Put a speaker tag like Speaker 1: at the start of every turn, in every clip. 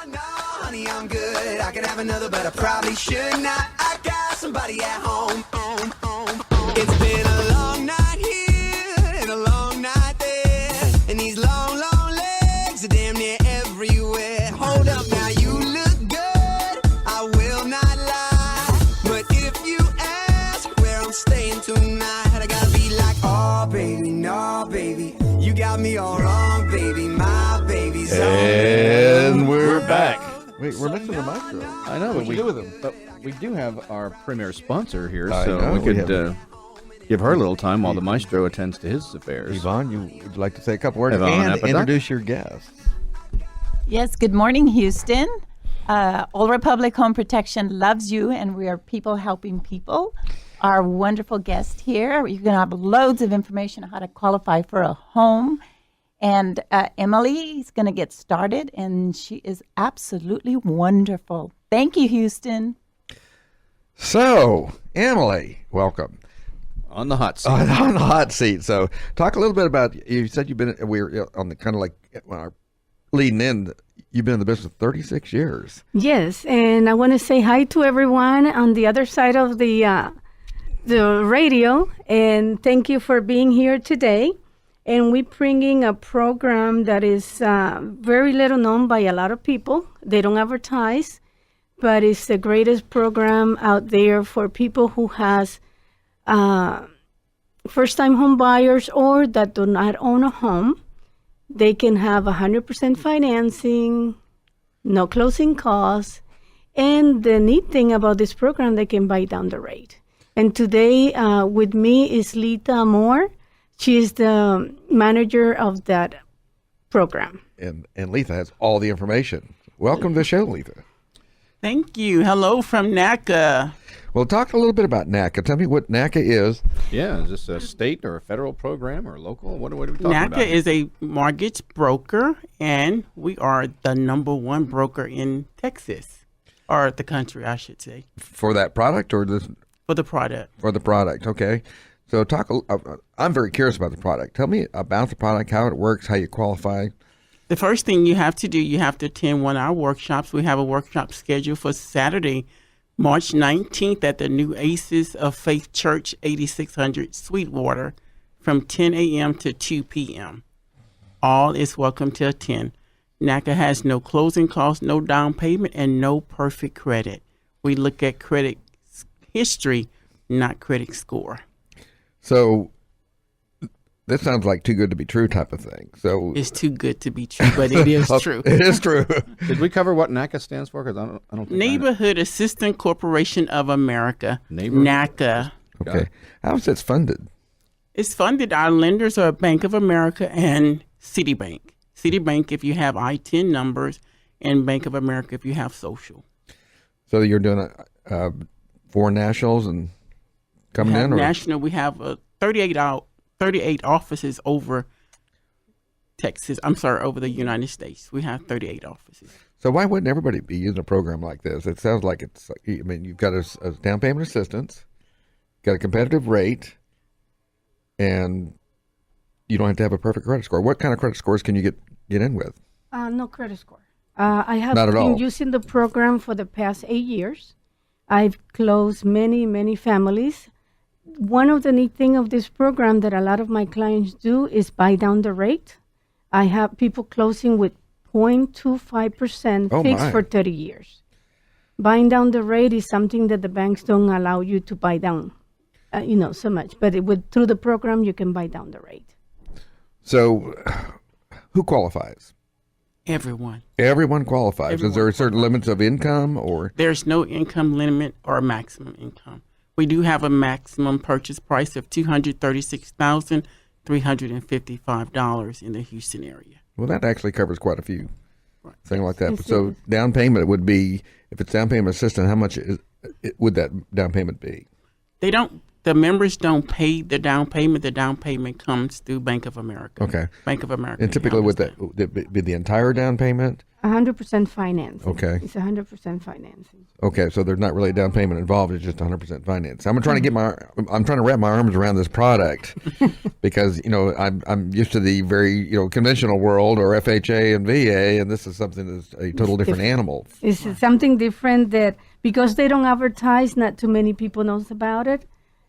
Speaker 1: no, honey, I'm good. I could have another, but I probably should not. I got somebody at home. It's been a long night here and a long night there, and these long, long legs are damn near everywhere. Hold up now, you look good, I will not lie, but if you ask where I'm staying tonight, I gotta be like, oh baby, no baby, you got me all wrong, baby, my baby's on.
Speaker 2: And we're back. Wait, we're missing the maestro.
Speaker 3: I know,
Speaker 2: What we do with him?
Speaker 3: but we do have our premier sponsor here,
Speaker 2: I
Speaker 3: so
Speaker 2: know,
Speaker 3: we
Speaker 2: we
Speaker 3: could give her a little time while the maestro attends to his affairs.
Speaker 2: Yvonne, you would like to say a couple words
Speaker 3: Yvonne
Speaker 2: and
Speaker 3: Apatow?
Speaker 2: introduce your guest.
Speaker 4: Yes, good morning, Houston. Old Republic Home Protection loves you, and we are people helping people. Our wonderful guest here, you're going to have loads of information on how to qualify for a home. And Emily is going to get started, and she is absolutely wonderful. Thank you, Houston.
Speaker 2: So, Emily, welcome.
Speaker 3: On the hot seat.
Speaker 2: On the hot seat. So, talk a little bit about, you said we're on the kind of like leading in, you've been in the business 36 years.
Speaker 5: Yes, and I want to say hi to everyone on the other side of the radio, and thank you for being here today. And we're bringing a program that is very little known by a lot of people. They don't advertise, but it's the greatest program out there for people who has first-time home buyers or that do not own a home. They can have 100% financing, no closing costs, and the neat thing about this program, they can buy down the rate. And today with me is Lita Moore. She is the manager of that program.
Speaker 2: And Letha has all the information. Welcome to the show, Letha.
Speaker 6: Thank you. Hello from Nakka.
Speaker 2: Well, talk a little bit about Nakka. Tell me what Nakka is.
Speaker 3: Yeah, is this a state or a federal program or local? What are we talking about?
Speaker 6: Nakka is a mortgage broker, and we are the #1 broker in Texas, or the country, I should say.
Speaker 2: For that product or this?
Speaker 6: For the product.
Speaker 2: For the product, okay. So I'm very curious about the product. Tell me about the product, how it works, how you qualify.
Speaker 6: The first thing you have to do, you have to attend one of our workshops. We have a workshop scheduled for Saturday, March 19th at the New Aces of Faith Church, 8600 Sweetwater, from 10 a.m. to 2 p.m. All is welcome to attend. Nakka has no closing costs, no down payment, and no perfect credit. We look at credit history, not credit score.
Speaker 2: So that sounds like too good to be true type of thing. So
Speaker 6: It's too good to be true, but it is true.
Speaker 2: It is true.
Speaker 3: Did we cover what NACA stands for? Because I don't think
Speaker 6: Neighborhood Assistance Corporation of America, Nakka.
Speaker 2: Okay. How is it funded?
Speaker 6: It's funded. Our lenders are Bank of America and Citibank. Citibank if you have I-10 numbers, and Bank of America if you have social.
Speaker 2: So you're doing foreign nationals and coming in? Or?
Speaker 6: National, we have 38 offices over Texas. I'm sorry, over the United States. We have 38 offices.
Speaker 2: So why wouldn't everybody be using a program like this? It sounds like it's, I mean, you've got a down payment assistance, got a competitive rate, and you don't have to have a perfect credit score. What kind of credit scores can you get in with?
Speaker 5: No credit score. I have
Speaker 2: Not at
Speaker 5: been
Speaker 2: all.
Speaker 5: using the program for the past 8 years. I've closed many, many families. One of the neat thing of this program that a lot of my clients do is buy down the rate. I have people closing with 0.25% fixed for 30 years. Buying down the rate is something that the banks don't allow you to buy down, so much. But through the program, you can buy down the rate.
Speaker 2: So who qualifies?
Speaker 6: Everyone.
Speaker 2: Everyone qualifies.
Speaker 6: Everyone
Speaker 2: Is there certain limits of income or?
Speaker 6: There's no income limit or maximum income. We do have a maximum purchase price of $236,355 in the Houston area.
Speaker 2: Well, that actually covers quite a few things like that.
Speaker 5: Yes,
Speaker 2: So down payment would be, if it's down payment assistance, how much would that down payment be?
Speaker 6: They don't The members don't pay the down payment. The down payment comes through Bank of America.
Speaker 2: Okay.
Speaker 6: Bank of America.
Speaker 2: And typically
Speaker 6: handles
Speaker 2: would that be the entire down payment?
Speaker 5: 100% financing.
Speaker 2: Okay.
Speaker 5: It's 100% financing.
Speaker 2: Okay, so there's not really a down payment involved. It's just 100% finance. I'm trying to wrap my arms around this product because I'm used to the very conventional world or FHA and VA, and this is something that's a total different animal.
Speaker 5: It's something different that because they don't advertise, not too many people knows about it.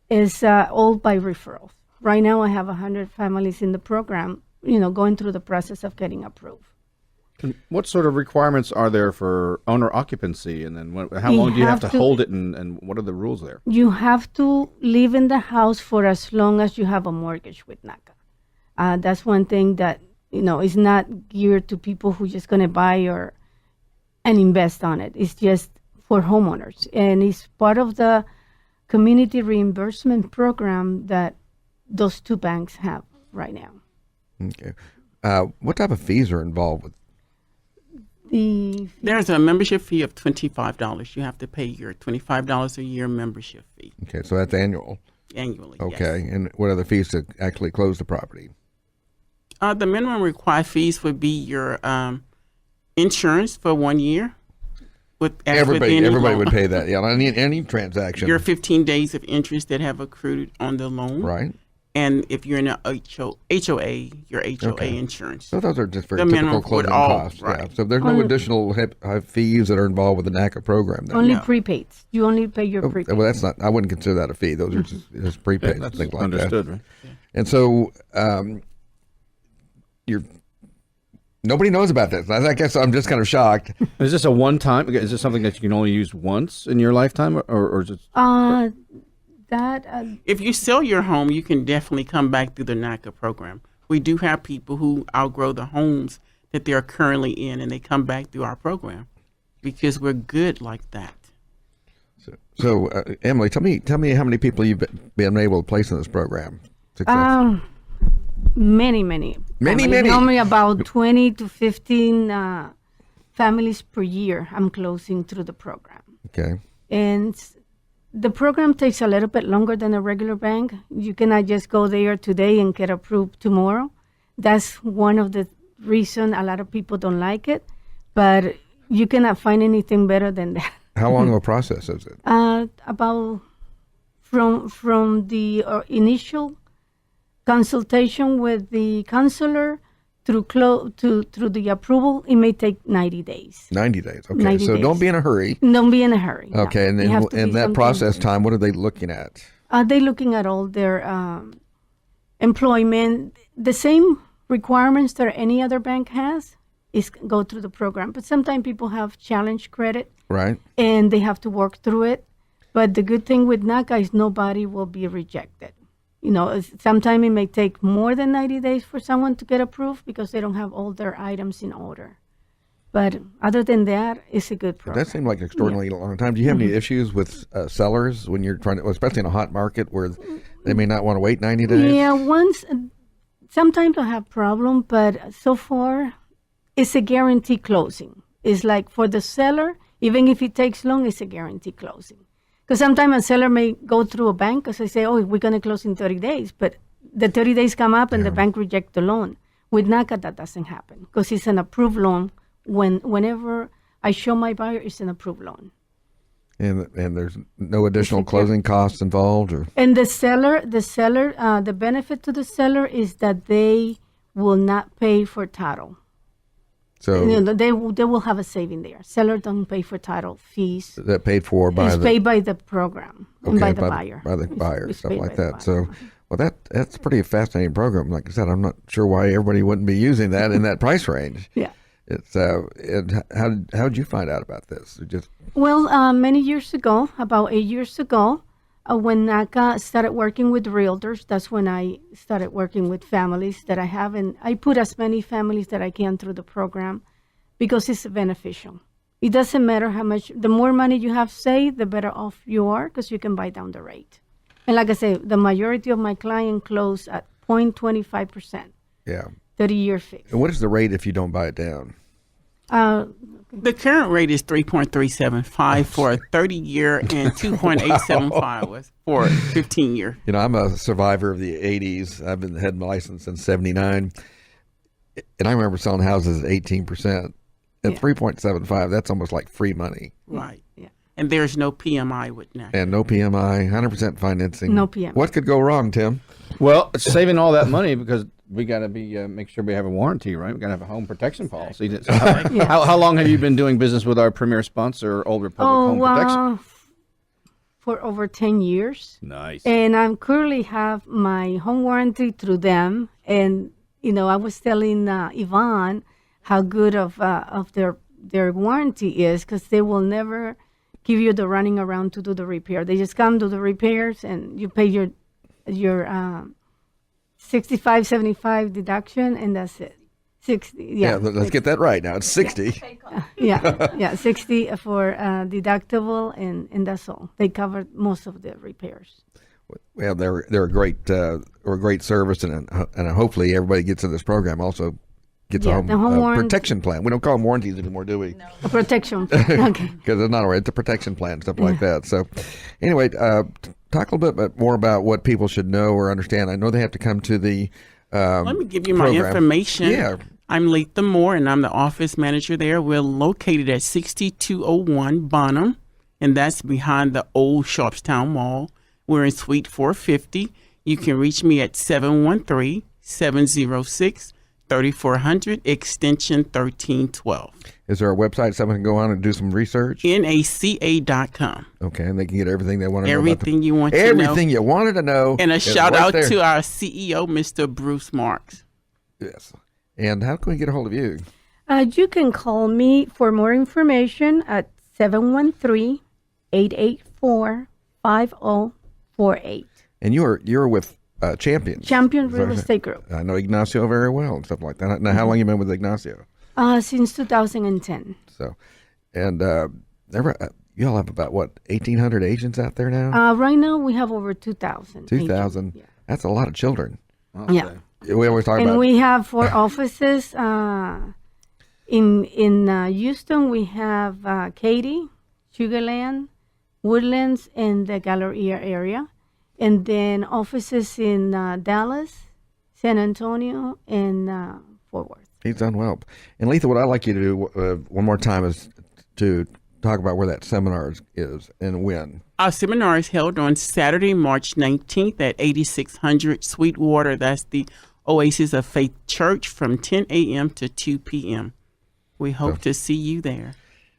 Speaker 5: It's all by referrals. Right now, I have 100 families in the program, going through the process of getting approved.
Speaker 3: And what sort of requirements are there for owner occupancy? And then how long do you have to hold it? And what are the rules there?
Speaker 5: You have to live in the house for as long as you have a mortgage with Nakka. That's one thing that, is not geared to people who just going to buy and invest on it. It's just for homeowners. And it's part of the community reimbursement program that those two banks have right now.
Speaker 2: Okay. What type of fees are involved with?
Speaker 6: There's a membership fee of $25. You have to pay your $25 a year membership fee
Speaker 2: Okay, so that's annual.
Speaker 6: annually.
Speaker 2: Okay,
Speaker 6: Yes.
Speaker 2: and what are the fees to actually close the property?
Speaker 6: The minimum required fees would be your insurance for 1 year.
Speaker 2: Everybody would pay that. Yeah, on any transaction.
Speaker 6: Your 15 days of interest that have accrued on the loan.
Speaker 2: Right.
Speaker 6: And if you're in a HOA, your HOA
Speaker 2: Okay.
Speaker 6: insurance.
Speaker 2: So those are just very
Speaker 6: The
Speaker 2: typical
Speaker 6: minimum
Speaker 2: closing
Speaker 6: would all-
Speaker 2: costs. Yeah.
Speaker 6: right.
Speaker 2: So there's no additional fees that are involved with the NACA program. Then.
Speaker 5: Only
Speaker 6: No.
Speaker 5: prepaids. You only pay your
Speaker 2: Oh,
Speaker 5: prepaid.
Speaker 2: well, that's not. I wouldn't consider that a fee. Those are just prepaid
Speaker 3: That's
Speaker 2: things like
Speaker 3: understood,
Speaker 2: that.
Speaker 3: right?
Speaker 2: And so, nobody knows about this. I guess I'm just kind of shocked.
Speaker 3: Is this a one-time? Is this something that you can only use once in your lifetime, or is it?
Speaker 6: If you sell your home, you can definitely come back through the NACA program. We do have people who outgrow the homes that they're currently in, and they come back through our program because we're good like that.
Speaker 2: So, Emily, tell me how many people you've been able to place in this program. Success.
Speaker 5: Many.
Speaker 2: Many.
Speaker 5: Normally about 20 to 15 families per year I'm closing through the program.
Speaker 2: Okay.
Speaker 5: And the program takes a little bit longer than a regular bank. You cannot just go there today and get approved tomorrow. That's one of the reasons a lot of people don't like it, but you cannot find anything better than that.
Speaker 2: How long of a process is it?
Speaker 5: About from the initial consultation with the counselor through the approval, it may take 90 days.
Speaker 2: 90 days. Okay.
Speaker 5: 90
Speaker 2: So
Speaker 5: days.
Speaker 2: don't be in a hurry.
Speaker 5: Don't be in a hurry. no.
Speaker 2: Okay. And
Speaker 5: It
Speaker 2: then
Speaker 5: have to
Speaker 2: in
Speaker 5: be
Speaker 2: that
Speaker 5: something-
Speaker 2: process time, what are they looking at?
Speaker 5: They're looking at all their employment, the same requirements that any other bank has is go through the program. But sometimes people have challenge credit
Speaker 2: Right.
Speaker 5: and they have to work through it. But the good thing with NACA is nobody will be rejected. Sometimes it may take more than 90 days for someone to get approved because they don't have all their items in order. But other than that, it's a good program.
Speaker 2: That seemed like an extraordinarily long time. Do you have any issues with sellers when you're trying to, especially in a hot market where they may not want to wait 90 days?
Speaker 5: Yeah, sometimes I have problem, but so far it's a guarantee closing. It's like for the seller, even if it takes long, it's a guarantee closing. Because sometimes a seller may go through a bank because they say, oh, we're going to close in 30 days. But the 30 days come up and the bank reject the loan. With NACA, that doesn't happen because it's an approved loan. Whenever I show my buyer, it's an approved loan.
Speaker 2: And there's no additional closing costs involved, or
Speaker 5: And the benefit to the seller is that they will not pay for title.
Speaker 2: so
Speaker 5: They will have a saving there. Seller don't pay for title fees.
Speaker 2: that paid for by
Speaker 5: It's
Speaker 2: the
Speaker 5: paid by the program and by the buyer.
Speaker 2: by the buyer,
Speaker 5: It's
Speaker 2: stuff
Speaker 5: paid
Speaker 2: like
Speaker 5: by the
Speaker 2: that. So,
Speaker 5: buyer.
Speaker 2: well, that's a pretty fascinating program. Like I said, I'm not sure why everybody wouldn't be using that in that price range.
Speaker 5: Yeah.
Speaker 2: It's how did you find out about this? Just
Speaker 5: Well, many years ago, about 8 years ago, when NACA started working with realtors, that's when I started working with families that I have. And I put as many families that I can through the program because it's beneficial. It doesn't matter how much, the more money you have saved, the better off you are because you can buy down the rate. And like I say, the majority of my clients close at 0.25%,
Speaker 2: yeah.
Speaker 5: 30-year fix.
Speaker 2: And what is the rate if you don't buy it down?
Speaker 6: The current rate is 3.375 for a 30-year and 2.875 was for a 15-year.
Speaker 2: You know, I'm a survivor of the 80s. I've been had my license since 79. And I remember selling houses at 18%. At 3.75, that's almost like free money.
Speaker 6: Right.
Speaker 5: Yeah.
Speaker 6: And there's no PMI with Nakka.
Speaker 2: And no PMI, 100% financing.
Speaker 5: No PMI.
Speaker 2: What could go wrong, Tim?
Speaker 3: Well, it's saving all that money because we got to be make sure we have a warranty, right? We got to have a home protection policy. So how long have you been doing business with our premier sponsor, Old Republic Home Protection?
Speaker 5: For over 10 years.
Speaker 3: Nice.
Speaker 5: And I currently have my home warranty through them. And, you know, I was telling Yvonne how good of their warranty is, because they will never give you the running around to do the repair. They just come do the repairs and you pay your 65, 75 deduction, and that's it. 60.
Speaker 2: Yeah, let's get that right now. It's 60.
Speaker 5: Yeah, 60 for deductible, and that's all. They cover most of the repairs.
Speaker 2: Well, they're a great service, and hopefully everybody gets in this program also gets a home protection plan. We don't call them warranties anymore, do we?
Speaker 5: No. A protection plan. Okay.
Speaker 2: Because it's not a it's a protection plan, stuff like that. So, anyway, talk a little bit more about what people should know or understand. I know they have to come to the.
Speaker 6: Let me give you my
Speaker 2: program.
Speaker 6: information.
Speaker 2: Yeah.
Speaker 6: I'm Letha Moore, and I'm the office manager there. We're located at 6201 Bonham, and that's behind the old Sharpstown Mall. We're in Suite 450. You can reach me at 713-706-3400, extension 1312.
Speaker 2: Is there a website someone can go on and do some research?
Speaker 6: NACA.com.
Speaker 2: Okay, and they can get everything they want to know.
Speaker 6: Everything you want to know.
Speaker 2: Everything you wanted to know.
Speaker 6: And a
Speaker 2: is
Speaker 6: shout
Speaker 2: right
Speaker 6: out
Speaker 2: there.
Speaker 6: to our CEO, Mr. Bruce Marks.
Speaker 2: Yes. And how can we get a hold of you?
Speaker 5: You can call me for more information at 713-884-5048.
Speaker 2: And you're with Champions.
Speaker 5: Champion Real Estate Group.
Speaker 2: I know Ignacio very well and stuff like that. Now, how long you been with Ignacio?
Speaker 5: Since 2010.
Speaker 2: So, and y'all have about, 1,800 agents out there now?
Speaker 5: Right now, we have over 2,000.
Speaker 2: 2,000.
Speaker 5: Yeah.
Speaker 2: That's a lot of children.
Speaker 5: Yeah.
Speaker 2: We always talk
Speaker 5: And
Speaker 2: about.
Speaker 5: we have 4 offices. In Houston, we have Katy, Sugarland, Woodlands, and the Galleria area. And then offices in Dallas, San Antonio, and Fort Worth.
Speaker 2: He's done well. And Letha, what I'd like you to do one more time is to talk about where that seminar is and when.
Speaker 6: Our seminar is held on Saturday, March 19th at 8600 Sweetwater. That's the Oasis of Faith Church from 10 a.m. to 2 p.m. We hope to see you there.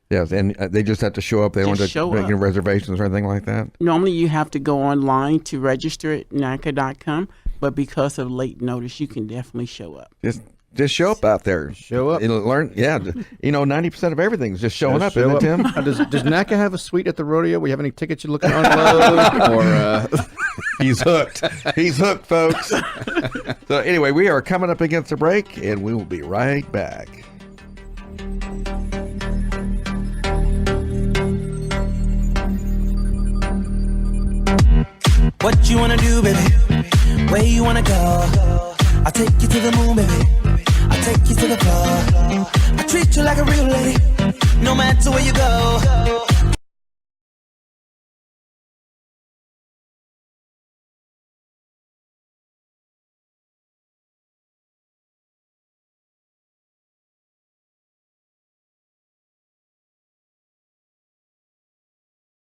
Speaker 2: Yes, and they just have to show up. They don't want to make any reservations or anything like that?
Speaker 6: Normally, you have to go online to register at Nakka.com, but because of late notice, you can definitely show up.
Speaker 2: Just show up out there.
Speaker 3: Show up.
Speaker 2: And learn. Yeah. 90% of everything is just showing up,
Speaker 3: Show
Speaker 2: isn't it, Tim?
Speaker 3: Does Nakka have a suite at the rodeo? We have any tickets you're looking to unload? Or
Speaker 2: He's hooked. He's hooked, folks. So anyway, we are coming up against a break, and we will be right back.
Speaker 1: What you wanna do, baby? Where you wanna go? I'll take you to the moon, baby. I'll take you to the floor. I treat you like a real lady, no matter where you go.